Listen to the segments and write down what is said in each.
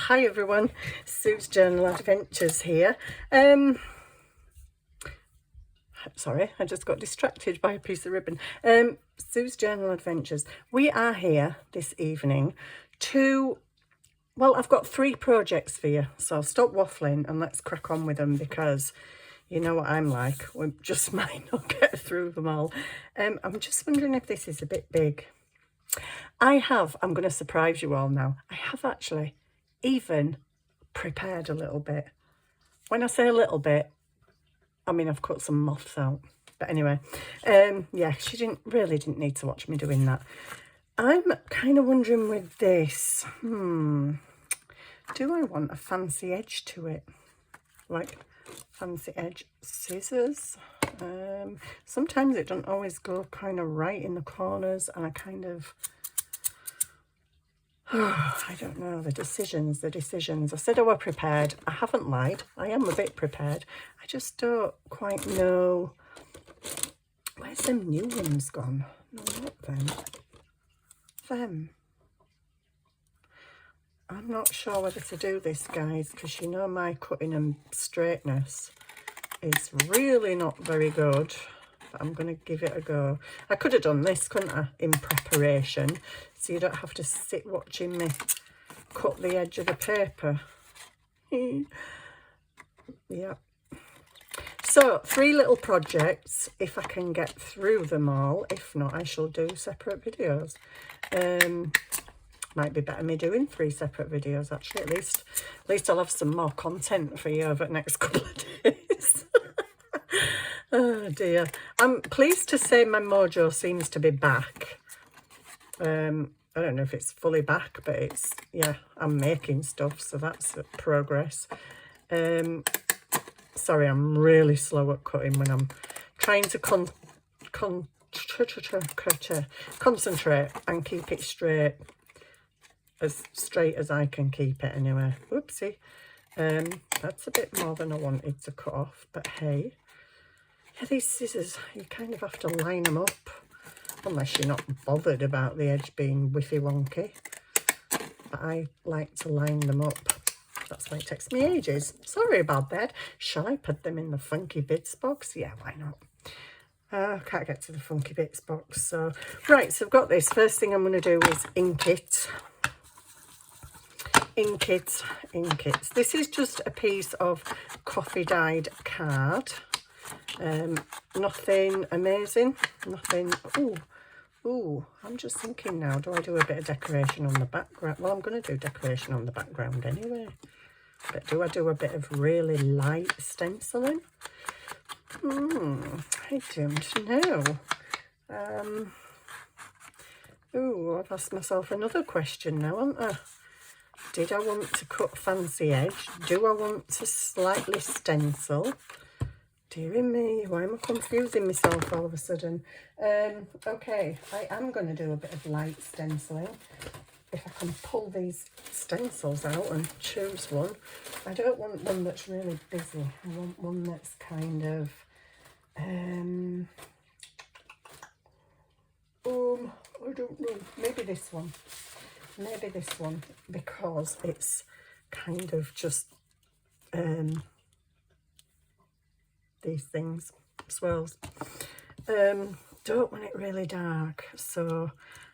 Hi everyone, Sue's Journal Adventures here. Sorry, I just got distracted by a piece of ribbon. Sue's Journal Adventures. We are here this evening to, well, I've got 3 projects for you, so I'll stop waffling and let's crack on with them because you know what I'm like. We just might not get through them all. I'm just wondering if this is a bit big. I'm going to surprise you all now. I have actually even prepared a little bit. When I say a little bit, I mean I've cut some moths out. But anyway, yeah, she didn't need to watch me doing that. I'm kind of wondering with this, do I want a fancy edge to it? Like fancy edge scissors? Sometimes it doesn't always go kind of right in the corners, and I kind of, I don't know, the decisions. I said I were prepared. I haven't lied. I am a bit prepared. I just don't quite know. Where's them new ones gone? No, not them. Them. I'm not sure whether to do this, guys, because you know my cutting and straightness is really not very good. But I'm going to give it a go. I could have done this, couldn't I, in preparation, so you don't have to sit watching me cut the edge of the paper. Yeah. So 3 little projects, if I can get through them all. If not, I shall do separate videos. Might be better me doing 3 separate videos, actually. At least I'll have some more content for you over the next couple of days. Oh dear. I'm pleased to say my mojo seems to be back. I don't know if it's fully back, but it's, yeah, I'm making stuff, so that's progress. Sorry, I'm really slow at cutting when I'm trying to concentrate and keep it straight as I can keep it anyway. Whoopsie. That's a bit more than I wanted to cut off, but hey. Yeah, these scissors, you kind of have to line them up, unless you're not bothered about the edge being whiffy wonky. But I like to line them up. That's why it takes me ages. Sorry about that. Shall I put them in the funky bits box? Yeah, why not? I can't get to the funky bits box. So, right, so I've got this. First thing I'm going to do is ink it. Ink it. This is just a piece of coffee dyed card. Nothing amazing, nothing. Ooh, I'm just thinking now, do I do a bit of decoration on the background? Well, I'm going to do decoration on the background anyway, but do I do a bit of really light stenciling? I don't know. Ooh, I've asked myself another question now, haven't I? Did I want to cut fancy edge? Do I want to slightly stencil? Dearie me, why am I confusing myself all of a sudden? Okay, I am going to do a bit of light stenciling. If I can pull these stencils out and choose one. I don't want one that's really busy. I want one that's kind of... I don't know. Maybe this one. Because it's kind of just... these things, swirls. Don't want it really dark, so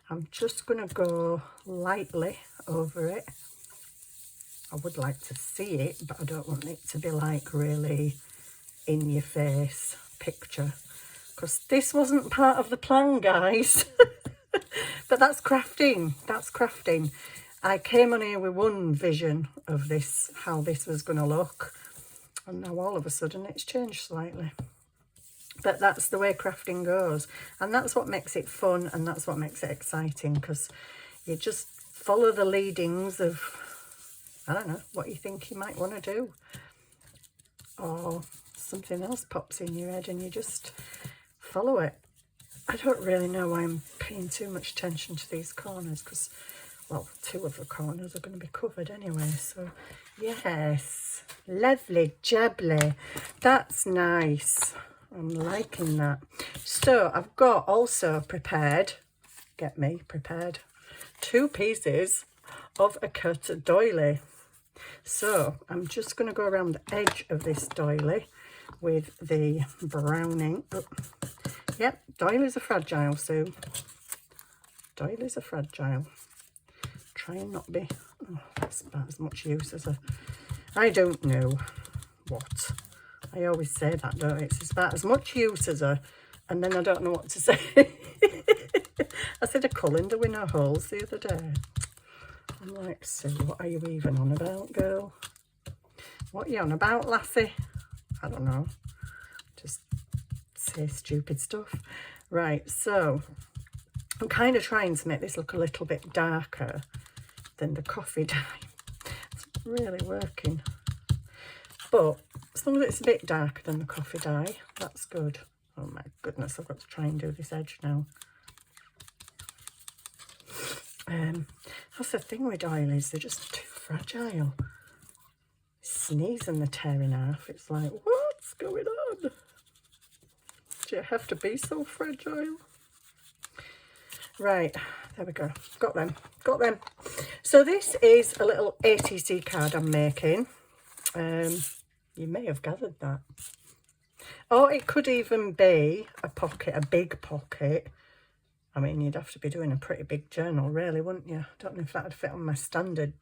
I'm just going to go lightly over it. I would like to see it, but I don't want it to be like really in your face picture, because this wasn't part of the plan, guys. But that's crafting. I came on here with one vision of this, how this was going to look, and now all of a sudden it's changed slightly. But that's the way crafting goes, and that's what makes it fun, and that's what makes it exciting, because you just follow the leadings of, I don't know, what you think you might want to do, or something else pops in your head and you just follow it. I don't really know why I'm paying too much attention to these corners, because, well, 2 of the corners are going to be covered anyway. So yes, lovely jubbly, that's nice. I'm liking that. So I've got also prepared, get me prepared, 2 pieces of a cut doily. So I'm just going to go around the edge of this doily with the browning. Oh, yep, doilies are fragile, Sue. Doilies are fragile. Try and not be, oh, that's about as much use as I don't know what. I always say that, don't I? It's about as much use as and then I don't know what to say. I said a colander with no holes the other day. I'm like, Sue, what are you even on about, girl? What are you on about, lassie? I don't know. Just say stupid stuff. Right, so I'm kind of trying to make this look a little bit darker than the coffee dye. It's really working. But as long as it's a bit darker than the coffee dye, that's good. Oh my goodness, I've got to try and do this edge now. That's the thing with doilies, they're just too fragile. Sneeze and they're tearing half. It's like, what's going on? Do you have to be so fragile? Right, there we go. Got them. Got them. So this is a little ATC card I'm making. You may have gathered that. Or it could even be a pocket, a big pocket. I mean, you'd have to be doing a pretty big journal, really, wouldn't you? I don't know if that would fit on my standard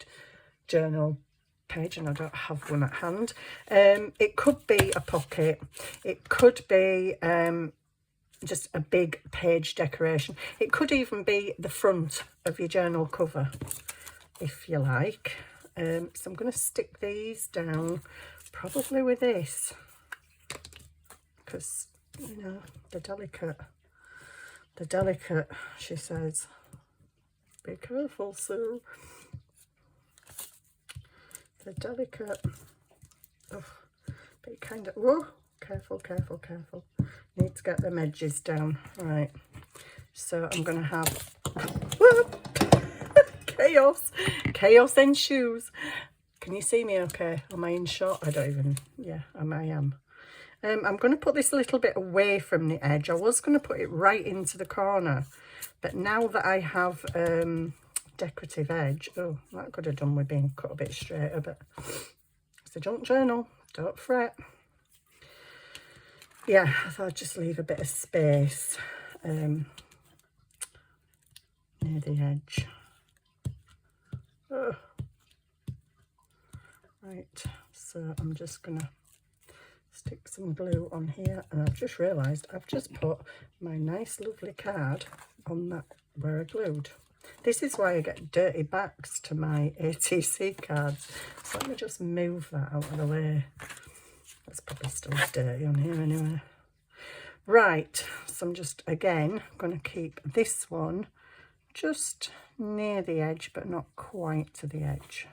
journal page, and I don't have one at hand. It could be a pocket. It could be just a big page decoration. It could even be the front of your journal cover, if you like. So I'm going to stick these down, probably with this, because, you know, they're delicate. They're delicate, she says. Be careful, Sue. They're delicate. Oh, but you kind of, whoa, careful, careful, careful. Need to get them edges down. Right. So I'm going to have chaos. Chaos in shoes. Can you see me okay? Am I in shot? I don't even, yeah, I am. I'm going to put this a little bit away from the edge. I was going to put it right into the corner, but now that I have decorative edge, oh, that could have done with being cut a bit straighter, but it's a junk journal, don't fret. Yeah, I thought I'd just leave a bit of space near the edge. Oh. Right, so I'm just going to stick some glue on here, and I've just realised I've just put my nice lovely card on that where I glued. This is why I get dirty backs to my ATC cards. So let me just move that out of the way. That's probably still dirty on here anyway. Right, so I'm just again going to keep this one just near the edge, but not quite to the edge.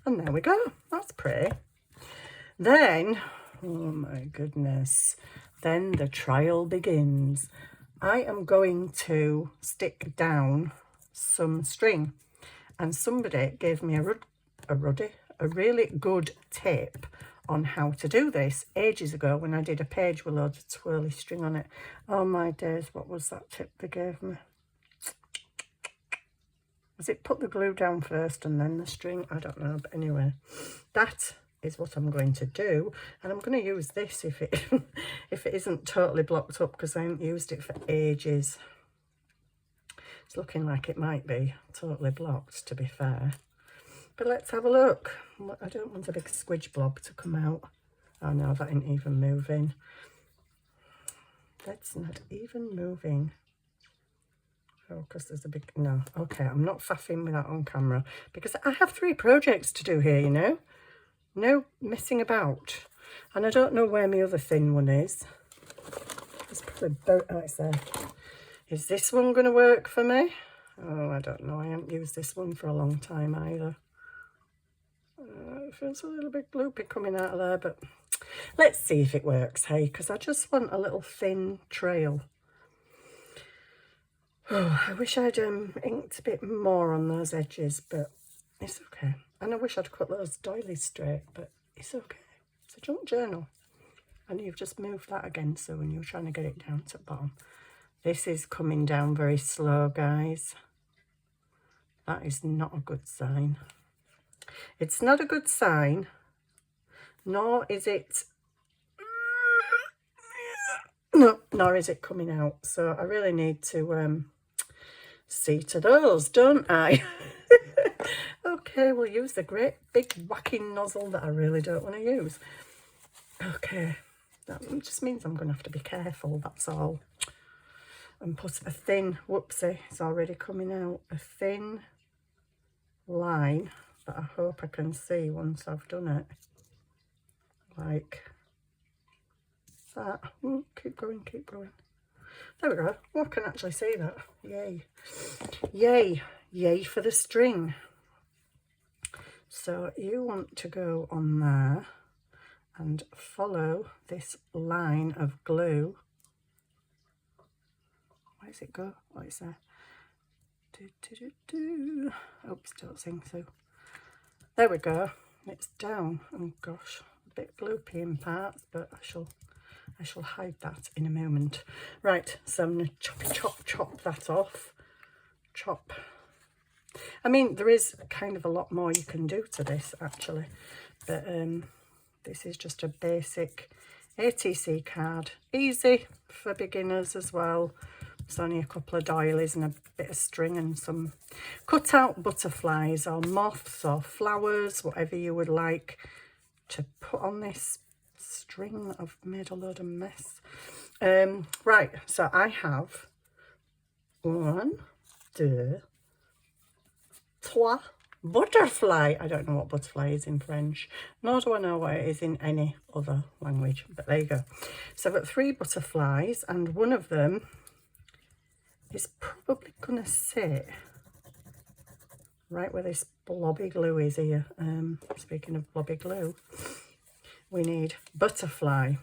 And there we go, that's pretty. Then, oh my goodness, then the trial begins. I am going to stick down some string, and somebody gave me a really good tip on how to do this ages ago when I did a page with loads of twirly string on it. Oh my days, what was that tip they gave me? Was it put the glue down first and then the string? I don't know, but anyway, that is what I'm going to do, and I'm going to use this if it if it isn't totally blocked up, because I haven't used it for ages. It's looking like it might be totally blocked, to be fair, but let's have a look. I don't want a big squidge blob to come out. Oh no, that ain't even moving. That's not even moving. Oh, because there's a big, no, okay, I'm not faffing with that on camera, because I have 3 projects to do here, you know. No messing about. And I don't know where my other thin one is. It's probably about, oh, it's there. Is this one going to work for me? Oh, I don't know. I haven't used this one for a long time either. It feels a little bit gloopy coming out of there, but let's see if it works, hey, because I just want a little thin trail. Oh, I wish I'd inked a bit more on those edges, but it's okay. And I wish I'd cut those doilies straight, but it's okay. It's a junk journal. And you've just moved that again, so when you're trying to get it down to the bottom. This is coming down very slow, guys. That is not a good sign. It's not a good sign, nor is it, no, nor is it coming out. So I really need to see to those, don't I? Okay, we'll use the great big whacking nozzle that I really don't want to use. Okay, that just means I'm going to have to be careful, that's all. And put a thin, whoopsie, it's already coming out, a thin line that I hope I can see once I've done it. Like that. Ooh, keep going, keep going. There we go. Oh, I can actually see that. Yay. Yay. Yay for the string. So you want to go on there and follow this line of glue. Where does it go? Oh, it's there. Oops, don't sing through. There we go. It's down. Oh gosh, a bit gloopy in parts, but I shall hide that in a moment. Right, so I'm going to chop that off. Chop. I mean, there is kind of a lot more you can do to this actually, but this is just a basic ATC card. Easy for beginners as well. It's only a couple of doilies and a bit of string and some cut out butterflies or moths or flowers, whatever you would like to put on this string that I've made a load of mess. Right, so I have 1, 2, 3 butterfly. I don't know what butterfly is in French, nor do I know what it is in any other language, but there you go. So I've got 3 butterflies, and one of them is probably gonna sit right where this blobby glue is here. Speaking of blobby glue, we need butterfly.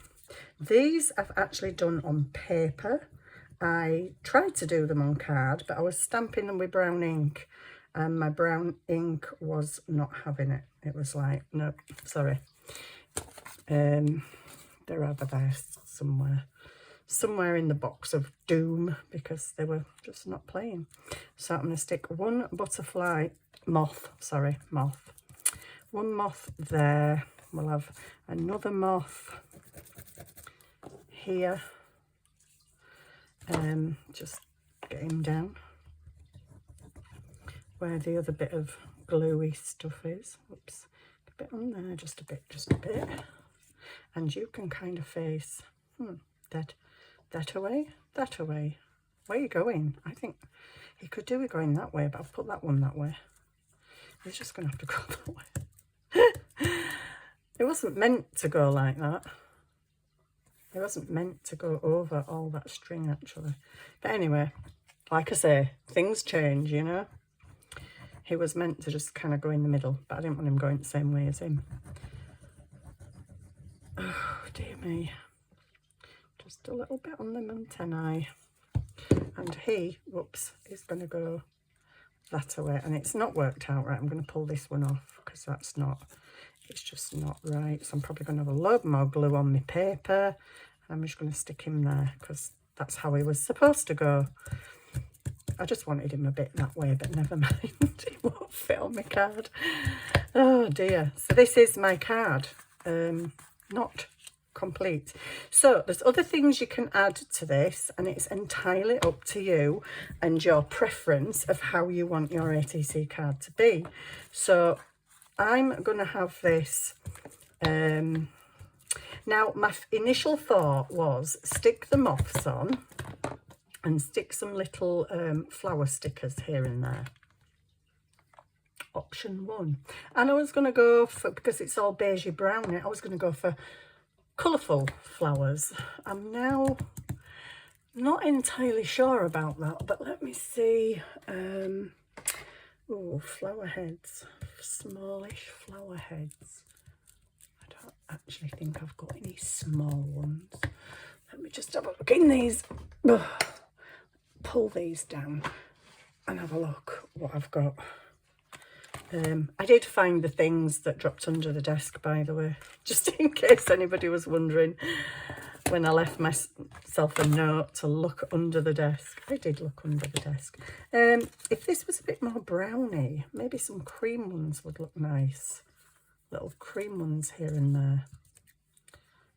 These I've actually done on paper. I tried to do them on card, but I was stamping them with brown ink, and my brown ink was not having it. It was like, no, sorry. They're over there somewhere in the box of doom, because they were just not playing. So I'm going to stick 1 butterfly, moth, one moth there. We'll have another moth here. Just get him down where the other bit of gluey stuff is. Oops, a bit on there, just a bit. And you can kind of face that away. Where are you going? I think he could do it going that way, but I've put that one that way. He's just going to have to go that way. It wasn't meant to go like that. It wasn't meant to go over all that string, actually. But anyway, like I say, things change, you know. He was meant to just kind of go in the middle, but I didn't want him going the same way as him. Oh, dear me. Just a little bit on the antennae. And he, whoops, is going to go that way. And it's not worked out right. I'm going to pull this one off because it's just not right. So I'm probably going to have a load more glue on my paper. And I'm just going to stick him there because that's how he was supposed to go. I just wanted him a bit that way, but never mind. It won't fit on my card. Oh dear. So this is my card. Not complete. So there's other things you can add to this, and it's entirely up to you and your preference of how you want your ATC card to be. So I'm going to have this. Now, my initial thought was stick the moths on and stick some little flower stickers here and there. Option 1. And I was going to go for, because it's all beigey brown, I was going to go for colourful flowers. I'm now not entirely sure about that, but let me see. Oh, flower heads, smallish flower heads. I don't actually think I've got any small ones. Let me just have a look in these. Ugh. Pull these down and have a look what I've got. I did find the things that dropped under the desk, by the way, just in case anybody was wondering. when I left myself a note to look under the desk. I did look under the desk. If this was a bit more browny, maybe some cream ones would look nice. Little cream ones here and there.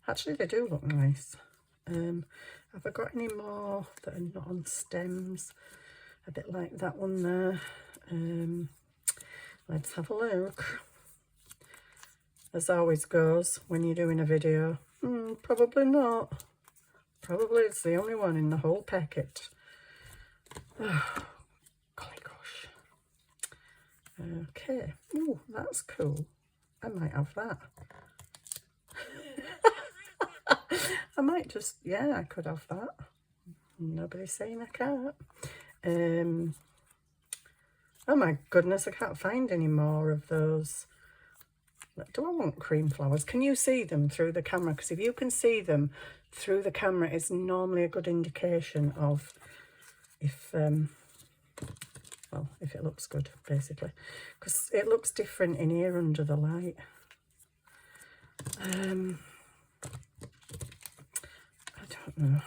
Actually, they do look nice. Have I got any more that are not on stems? A bit like that one there. Let's have a look. As always goes when you're doing a video, probably not. Probably it's the only one in the whole packet. Oh, golly gosh. Okay. Ooh, that's cool. I might have that. I might just, yeah, I could have that. Nobody's saying I can't. Oh my goodness, I can't find any more of those. Do I want cream flowers? Can you see them through the camera? Because if you can see them through the camera, it's normally a good indication of if, well, if it looks good, basically. Because it looks different in here under the light. I don't know.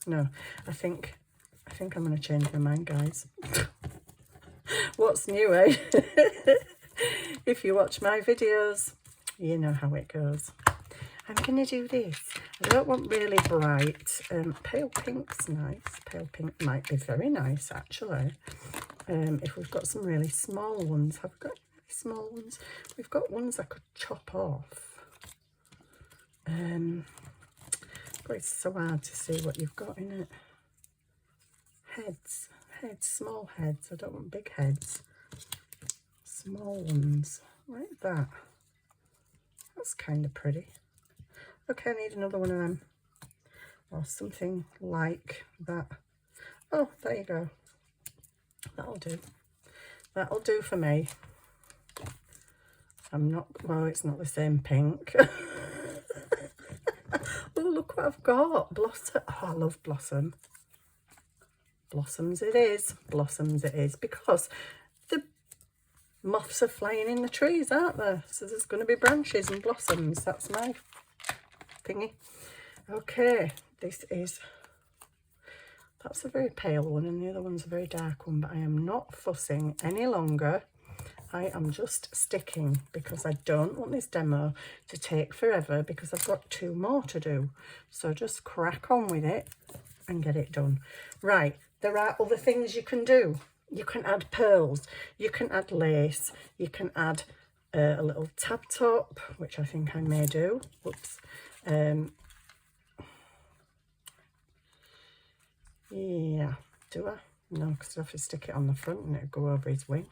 No, I think I'm going to change my mind, guys. What's new, eh? If you watch my videos, you know how it goes. I'm going to do this. I don't want really bright. Pale pink's nice. Pale pink might be very nice, actually. If we've got some really small ones. Have we got really small ones? We've got ones I could chop off. But it's so hard to see what you've got in it. Heads, small heads. I don't want big heads. Small ones, like that. That's kind of pretty. Okay, I need another one of them. Or something like that. Oh, there you go. That'll do. That'll do for me. I'm not, well, it's not the same pink. Oh, look what I've got. Blossom. Oh, I love Blossom. Blossoms it is. Blossoms it is. Because the moths are flying in the trees, aren't there? So there's going to be branches and blossoms. That's my thingy. Okay, this is... That's a very pale one and the other one's a very dark one. But I am not fussing any longer. I am just sticking because I don't want this demo to take forever because I've got 2 more to do. So just crack on with it and get it done. Right, there are other things you can do. You can add pearls, you can add lace, you can add a little tab top, which I think I may do. Whoops. Yeah, do I? No, because I have to stick it on the front and it'll go over his wing.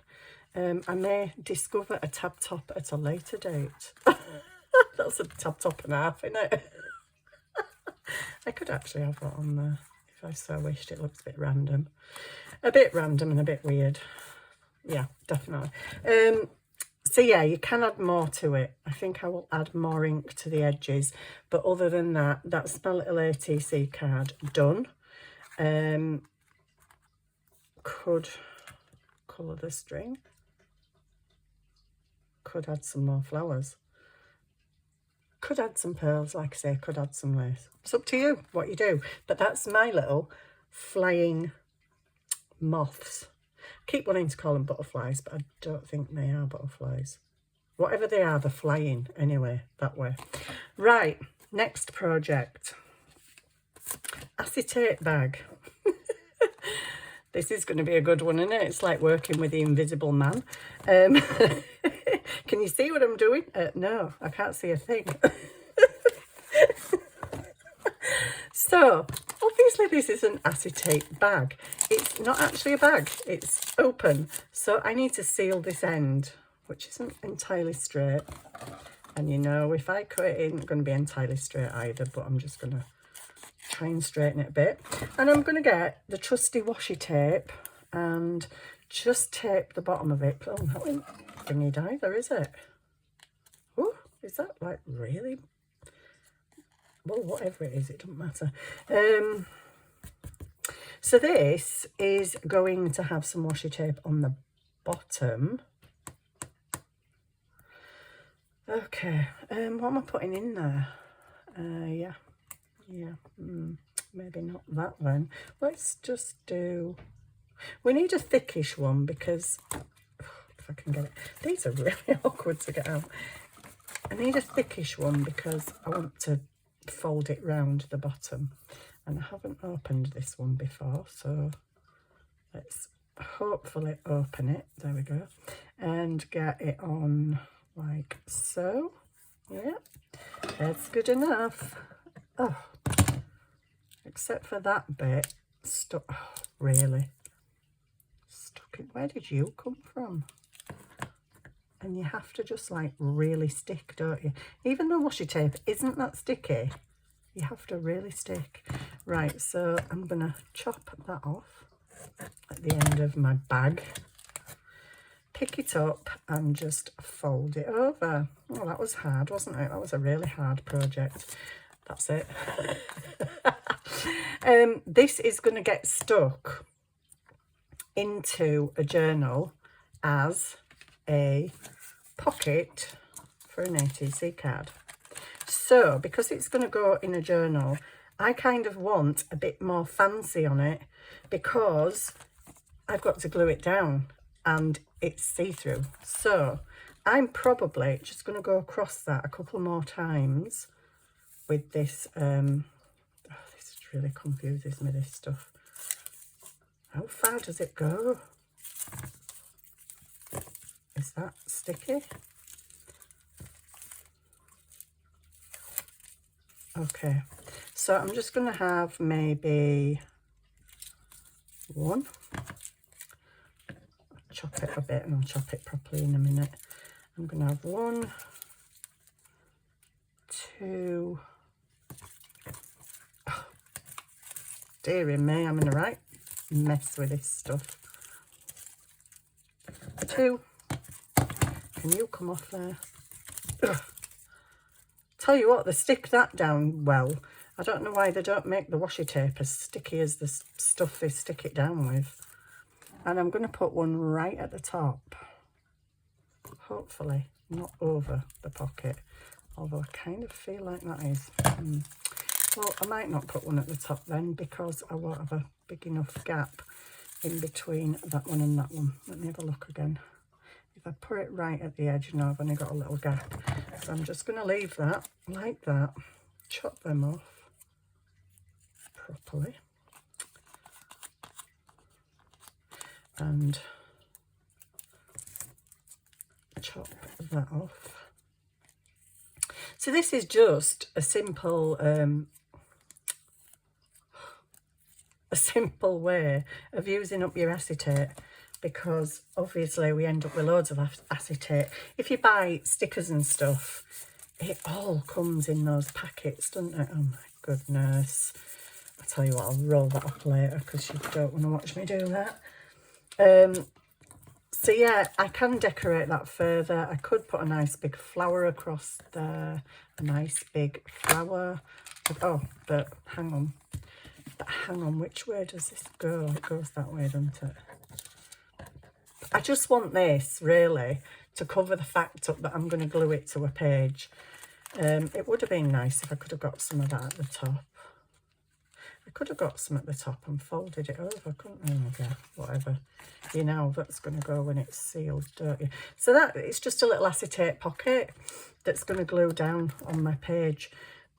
I may discover a tab top at a later date. That's a tab top and a half, isn't it? I could actually have that on there if I so wished. It looks a bit random. A bit random and a bit weird. Yeah, definitely. So yeah, you can add more to it. I think I will add more ink to the edges. But other than that, that's my little ATC card done. Could colour the string. Could add some more flowers. Could add some pearls, like I say, could add some lace. It's up to you what you do. But that's my little flying moths. Keep wanting to call them butterflies, but I don't think they are butterflies. Whatever they are, they're flying anyway, that way. Right, next project. Acetate bag. This is going to be a good one, isn't it? It's like working with the invisible man. Can you see what I'm doing? No, I can't see a thing. So, obviously this is an acetate bag. It's not actually a bag, it's open. So I need to seal this end, which isn't entirely straight. And you know, if I cut it in, it's going to be entirely straight either, but I'm just going to try and straighten it a bit. And I'm going to get the trusty washi tape and just tape the bottom of it. Oh, that ain't thingy either, is it? Oh, is that like really? Well, whatever it is, it doesn't matter. So this is going to have some washi tape on the bottom. Okay, what am I putting in there? Yeah, Yeah, maybe not that then. Let's just do, we need a thickish one because, if I can get it, these are really awkward to get out. I need a thickish one because I want to fold it round the bottom, and I haven't opened this one before, so let's hopefully open it. There we go, and get it on like so. Yeah, that's good enough. Oh, except for that bit stuck. Oh, really stuck it. Where did you come from? And you have to just like really stick, don't you? Even though washi tape isn't that sticky, you have to really stick. Right, so I'm gonna chop that off at the end of my bag, pick it up and just fold it over. Oh, that was hard, wasn't it? That was a really hard project. That's it. This is going to get stuck into a journal as a pocket for an ATC card. So because it's going to go in a journal, I kind of want a bit more fancy on it because I've got to glue it down and it's see-through. So I'm probably just going to go across that a couple more times with this. This really confuses me, this stuff. How far does it go? Is that sticky? Okay, so I'm just going to have maybe one. I'll chop it a bit and I'll chop it properly in a minute. I'm going to have 1, 2. Oh, dearie me, I'm in the right mess with this stuff. 2. Can you come off there? Ugh. Tell you what, they stick that down well. I don't know why they don't make the washi tape as sticky as the stuff they stick it down with. And I'm going to put one right at the top. Hopefully not over the pocket, although I kind of feel like that is. Well, I might not put one at the top then because I won't have a big enough gap in between that one and that one. Let me have a look again. If I put it right at the edge, now I've only got a little gap. So I'm just going to leave that like that, chop them off properly, and chop that off. So this is just a simple way of using up your acetate, because obviously we end up with loads of acetate. If you buy stickers and stuff, it all comes in those packets, doesn't it? Oh my goodness. I'll tell you what, I'll roll that up later because you don't want to watch me do that. So yeah, I can decorate that further. I could put a nice big flower across there, a nice big flower. Oh, but hang on, which way does this go? It goes that way, doesn't it? I just want this really to cover the fact up that I'm going to glue it to a page. It would have been nice if I could have got some of that at the top. I could have got some at the top and folded it over, couldn't I? Oh, yeah, whatever. You know, that's going to go when it's sealed, don't you? So that, it's just a little acetate pocket that's going to glue down on my page.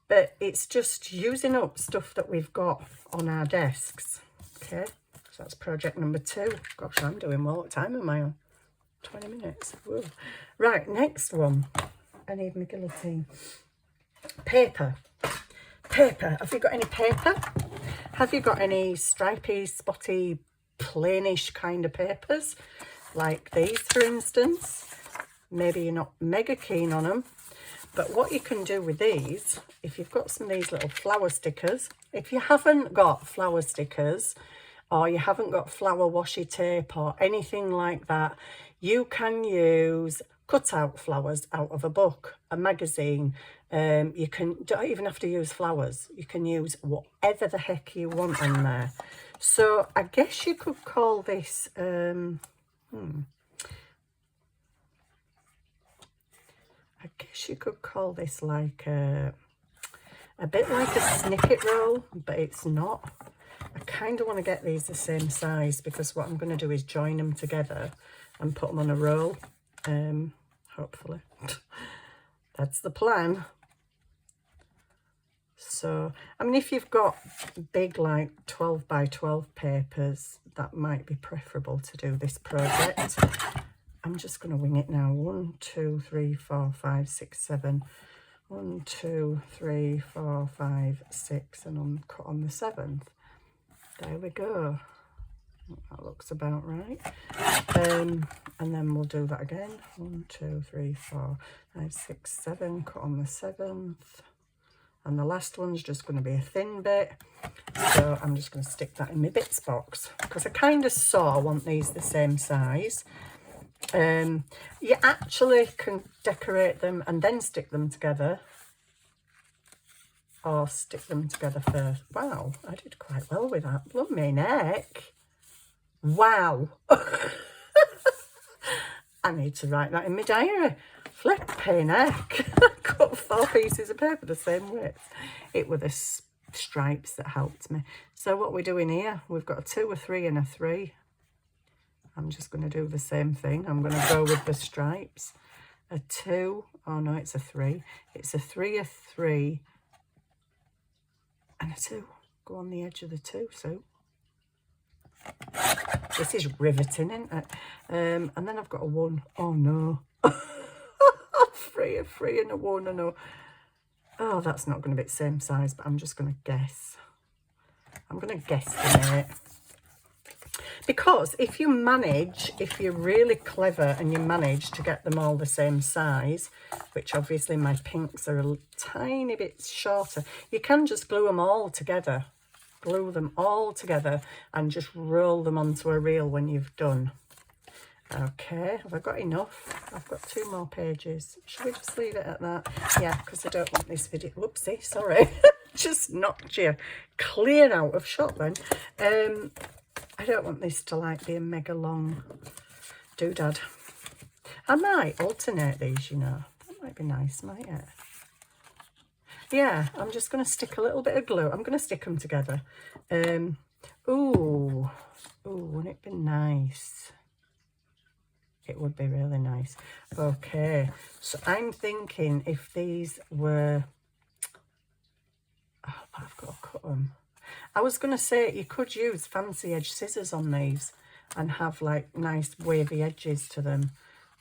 But it's just using up stuff that we've got on our desks. Okay, so that's project number 2. Gosh, I'm doing well. What time am I on? 20 minutes. Whoa. Right, next one. I need my guillotine. Paper. Paper. Have you got any paper? Have you got any stripy, spotty, plainish kind of papers? Like these, for instance. Maybe you're not mega keen on them. But what you can do with these, if you've got some of these little flower stickers, if you haven't got flower stickers, or you haven't got flower washi tape or anything like that, you can use cutout flowers out of a book, a magazine. You don't even have to use flowers. You can use whatever the heck you want on there. So I guess you could call this, I guess you could call this like a a bit like a snippet roll, but it's not. I kind of want to get these the same size, because what I'm going to do is join them together and put them on a roll, hopefully. That's the plan. So, I mean, if you've got big, like 12 by 12 papers, that might be preferable to do this project. I'm just going to wing it now. 1, 2, 3, 4, 5, 6, 7. 1, 2, 3, 4, 5, 6, and I'm cut on the 7th. There we go. That looks about right. And then we'll do that again. 1, 2, 3, 4, 5, 6, 7. Cut on the 7th. And the last one's just going to be a thin bit. So I'm just going to stick that in my bits box, because I kind of sort of want these the same size. You actually can decorate them and then stick them together, or stick them together first. Wow, I did quite well with that. Bloody neck. Wow. I need to write that in my diary. Flipping heck. Cut 4 pieces of paper the same width. It were the stripes that helped me. So what we're doing here, we've got a 2, a 3 and a 3. I'm just going to do the same thing. I'm going to go with the stripes. A 2, oh no, it's a 3. It's a 3, a 3 and a 2. Go on the edge of the 2, Sue. This is riveting, isn't it? And then I've got a 1. Oh no. 3, a 3 and a 1 and a... Oh, that's not going to be the same size, but I'm just going to guess. I'm going to guesstimate. Because if you're really clever and you manage to get them all the same size, which obviously my pinks are a tiny bit shorter, you can just glue them all together. Glue them all together and just roll them onto a reel when you've done. Okay, have I got enough? I've got 2 more pages. Should we just leave it at that? Yeah, because I don't want this video... Whoopsie, sorry. Just knocked you clear out of shot then. I don't want this to like be a mega long doodad. I might alternate these, you know. That might be nice, might it? Yeah, I'm just going to stick a little bit of glue. I'm going to stick them together. Ooh, wouldn't it be nice? It would be really nice. Okay, so I'm thinking if these were... Oh, but I've got to cut them. I was going to say you could use fancy edge scissors on these and have like nice wavy edges to them.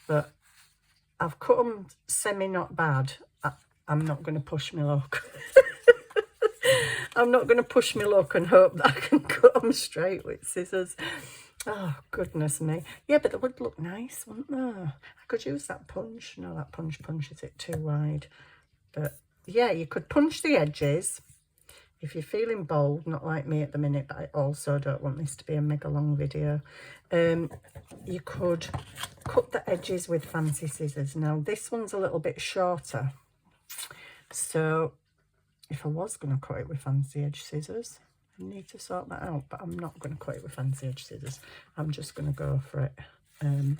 But I've cut them semi not bad. I'm not going to push my luck. I'm not going to push my luck and hope that I can cut them straight with scissors. Oh, goodness me. Yeah, but they would look nice, wouldn't they? I could use that punch. No, that punch punches it too wide. But, yeah, you could punch the edges if you're feeling bold, not like me at the minute, but I also don't want this to be a mega long video. You could cut the edges with fancy scissors. Now, this one's a little bit shorter. So, if I was going to cut it with fancy edge scissors... I need to sort that out, but I'm not going to cut it with fancy edge scissors. I'm just going to go for it. I'm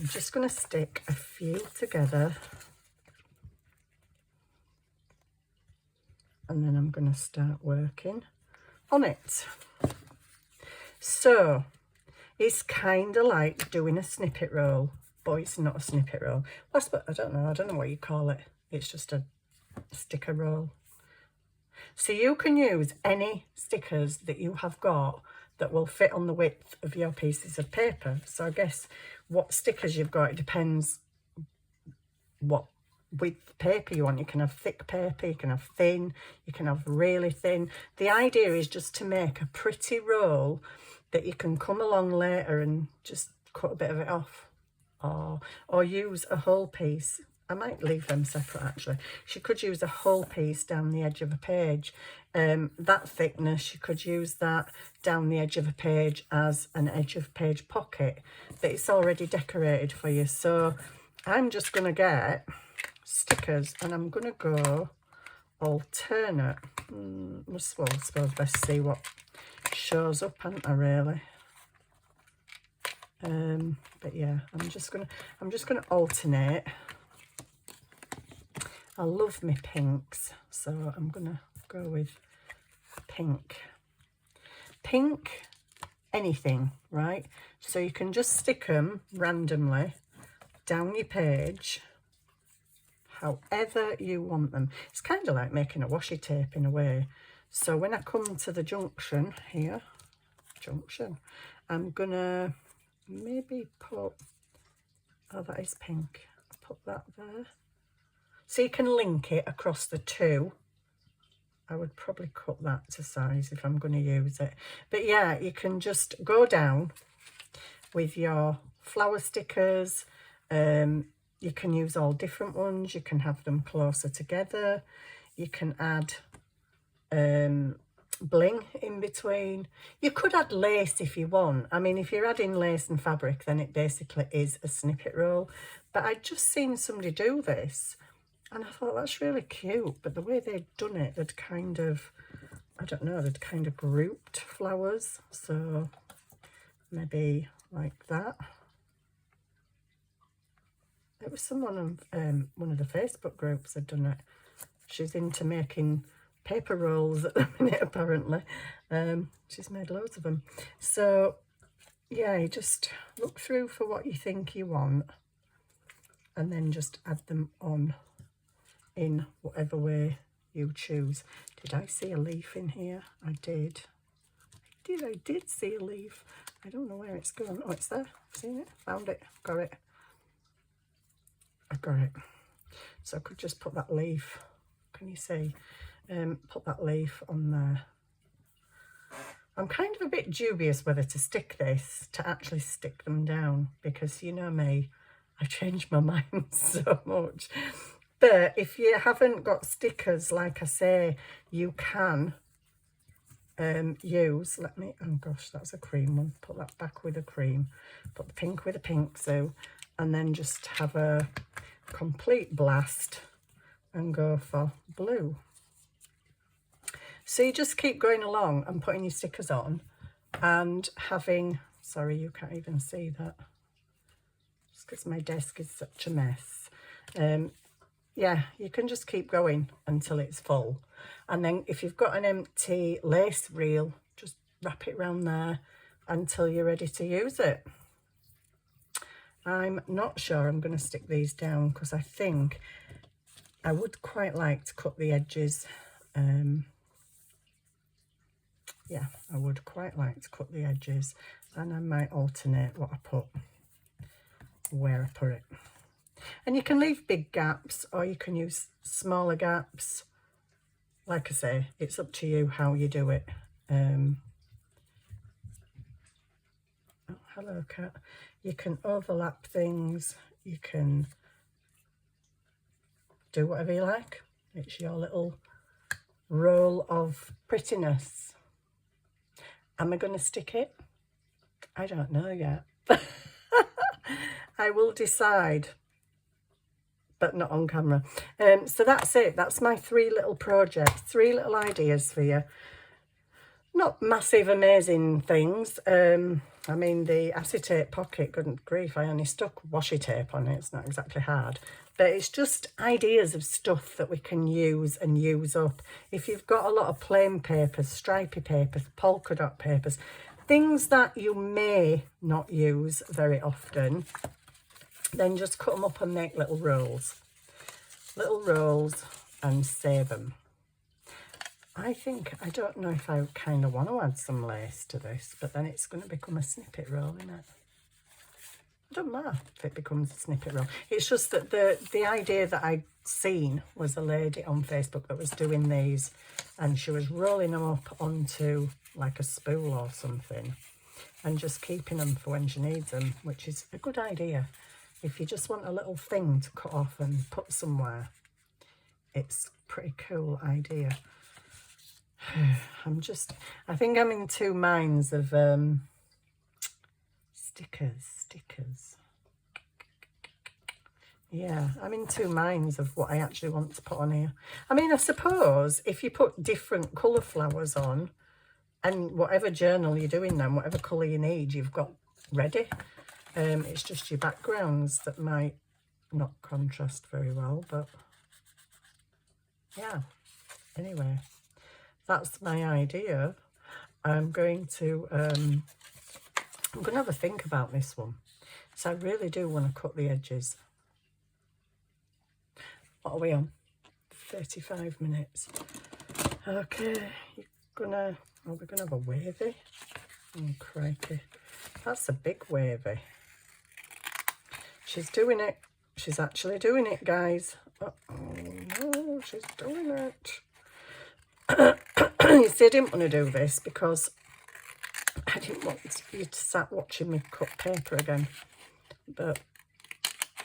just going to stick a few together. And then I'm going to start working on it. So, it's kind of like doing a snippet roll, but it's not a snippet roll. I don't know what you call it. It's just a sticker roll. So you can use any stickers that you have got that will fit on the width of your pieces of paper. So I guess what stickers you've got, it depends what width paper you want. You can have thick paper, you can have thin, you can have really thin. The idea is just to make a pretty roll that you can come along later and just cut a bit of it off, or use a whole piece. I might leave them separate actually. She could use a whole piece down the edge of a page. That thickness, you could use that down the edge of a page as an edge of page pocket, but it's already decorated for you. So I'm just going to get stickers and I'm going to go alternate. Well, I suppose best see what shows up, aren't I, really? But yeah, I'm just gonna alternate. I love my pinks, so I'm gonna go with pink. Pink, anything, right? So you can just stick them randomly down your page, however you want them. It's kind of like making a washi tape in a way. So when I come to the junction here, I'm gonna maybe put, oh, that is pink. I'll put that there. So you can link it across the two. I would probably cut that to size if I'm going to use it. But yeah, you can just go down with your flower stickers. You can use all different ones. You can have them closer together. You can add bling in between. You could add lace if you want. I mean, if you're adding lace and fabric, then it basically is a snippet roll. But I'd just seen somebody do this, and I thought, that's really cute. But the way they'd done it, they'd kind of, I don't know, they'd kind of grouped flowers. So maybe like that. It was someone on one of the Facebook groups had done it. She's into making paper rolls at the minute, apparently. She's made loads of them. So yeah, you just look through for what you think you want, and then just add them on in whatever way you choose. Did I see a leaf in here? I did. I did see a leaf. I don't know where it's gone. Oh, it's there. Seen it? Found it. Got it. I got it. So I could just put that leaf. Can you see? Put that leaf on there. I'm kind of a bit dubious whether to stick this, to actually stick them down, because you know me, I change my mind so much. But if you haven't got stickers, like I say, you can use, let me, oh gosh, that's a cream one. Put that back with a cream. Put the pink with a pink, so, and then just have a complete blast and go for blue. So you just keep going along and putting your stickers on and having, sorry, you can't even see that, just because my desk is such a mess. Yeah, you can just keep going until it's full. And then if you've got an empty lace reel, just wrap it around there until you're ready to use it. I'm not sure I'm going to stick these down because I think I would quite like to cut the edges. Yeah, I would quite like to cut the edges, and I might alternate what I put, where I put it. And you can leave big gaps or you can use smaller gaps. Like I say, it's up to you how you do it. Oh, hello, cat. You can overlap things. You can do whatever you like. It's your little roll of prettiness. Am I going to stick it? I don't know yet. I will decide, but not on camera. So that's it. That's my 3 little projects, 3 little ideas for you. Not massive, amazing things. I mean, the acetate pocket, good grief, I only stuck washi tape on it. It's not exactly hard. But it's just ideas of stuff that we can use and use up. If you've got a lot of plain papers, stripy papers, polka dot papers, things that you may not use very often, then just cut them up and make little rolls and save them. I think, I don't know if I kind of want to add some lace to this, but then it's going to become a snippet roll, isn't it? It doesn't matter if it becomes a snippet roll. It's just that the idea that I'd seen was a lady on Facebook that was doing these, and she was rolling them up onto like a spool or something and just keeping them for when she needs them, which is a good idea. If you just want a little thing to cut off and put somewhere, it's a pretty cool idea. I think I'm in 2 minds of stickers. Yeah, I'm in 2 minds of what I actually want to put on here. I mean, I suppose if you put different colour flowers on, and whatever journal you're doing then, whatever colour you need, you've got ready. It's just your backgrounds that might not contrast very well, but yeah, anyway, that's my idea. I'm going to have a think about this one. So I really do want to cut the edges. What are we on? 35 minutes. Okay, we're gonna have a wavy. Oh, crikey. That's a big wavy. She's doing it. She's actually doing it, guys. Oh, no, she's doing it. You see, I didn't want to do this because I didn't want you to sat watching me cut paper again. But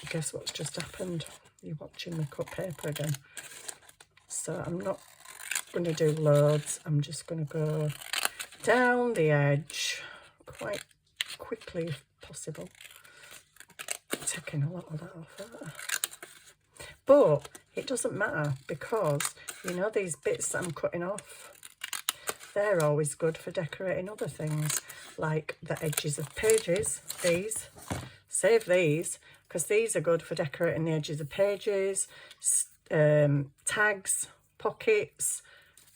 guess what's just happened? You're watching me cut paper again. So I'm not going to do loads. I'm just going to go down the edge quite quickly if possible. Taking a lot of that off there. But it doesn't matter because, you know, these bits that I'm cutting off, they're always good for decorating other things, like the edges of pages. These, save these, because these are good for decorating the edges of pages, tags, pockets.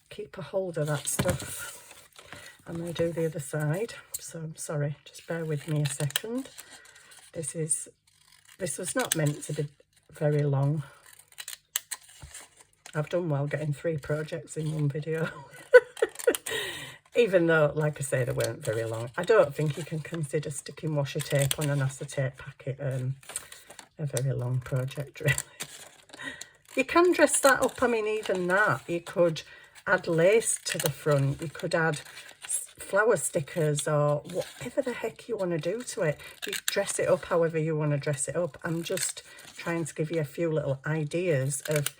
Keep a hold of that stuff. I'm going to do the other side, so I'm sorry, just bear with me a second. This was not meant to be very long. I've done well getting 3 projects in one video. Even though, like I say, they weren't very long. I don't think you can consider sticking washi tape on an acetate packet a very long project, really. You can dress that up. I mean, even that, you could add lace to the front. You could add flower stickers or whatever the heck you want to do to it. You dress it up however you want to dress it up. I'm just trying to give you a few little ideas of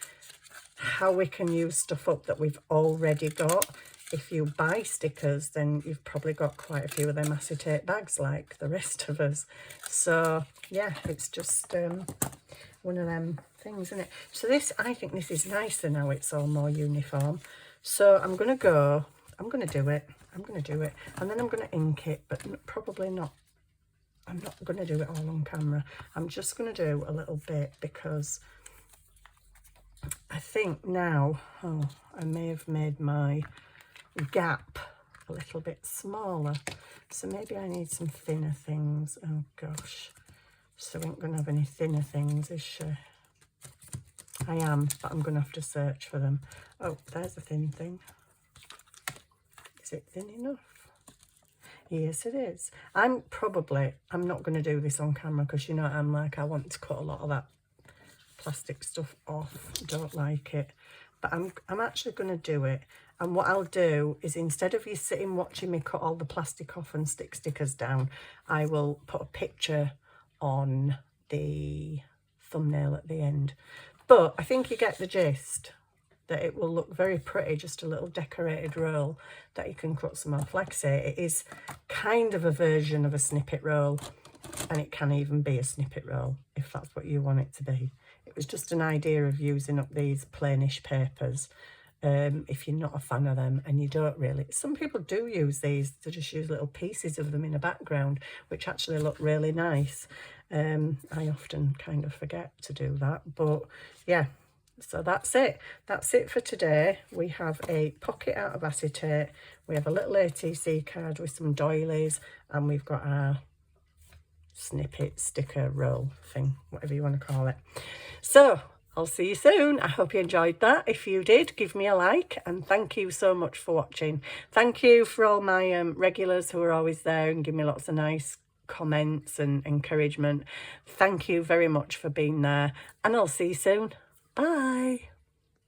how we can use stuff up that we've already got. If you buy stickers, then you've probably got quite a few of them acetate bags like the rest of us. So yeah, it's just one of them things, isn't it? So this, I think this is nicer now. It's all more uniform. So I'm going to do it, and then I'm going to ink it, but probably not. I'm not going to do it all on camera. I'm just going to do a little bit because I think now, I may have made my gap a little bit smaller, so maybe I need some thinner things. Oh gosh, so I ain't gonna have any thinner things, is she? I am, but I'm gonna have to search for them. Oh, there's a thin thing. Is it thin enough? Yes, it is. I'm not going to do this on camera because, you know, I'm like, I want to cut a lot of that plastic stuff off. Don't like it. But I'm actually going to do it. And what I'll do is, instead of you sitting watching me cut all the plastic off and stick stickers down, I will put a picture on the thumbnail at the end. But I think you get the gist, that it will look very pretty, just a little decorated roll that you can cut some off. Like I say, it is kind of a version of a snippet roll, and it can even be a snippet roll if that's what you want it to be. It was just an idea of using up these plainish papers. If you're not a fan of them and you don't really, some people do use these to just use little pieces of them in a background, which actually look really nice. I often kind of forget to do that, but yeah. So that's it for today. We have a pocket out of acetate, we have a little ATC card with some doilies, and we've got our snippet sticker roll thing, whatever you want to call it. So I'll see you soon. I hope you enjoyed that. If you did, give me a like, and thank you so much for watching. Thank you for all my regulars who are always there and give me lots of nice comments and encouragement. Thank you very much for being there, and I'll see you soon. Bye.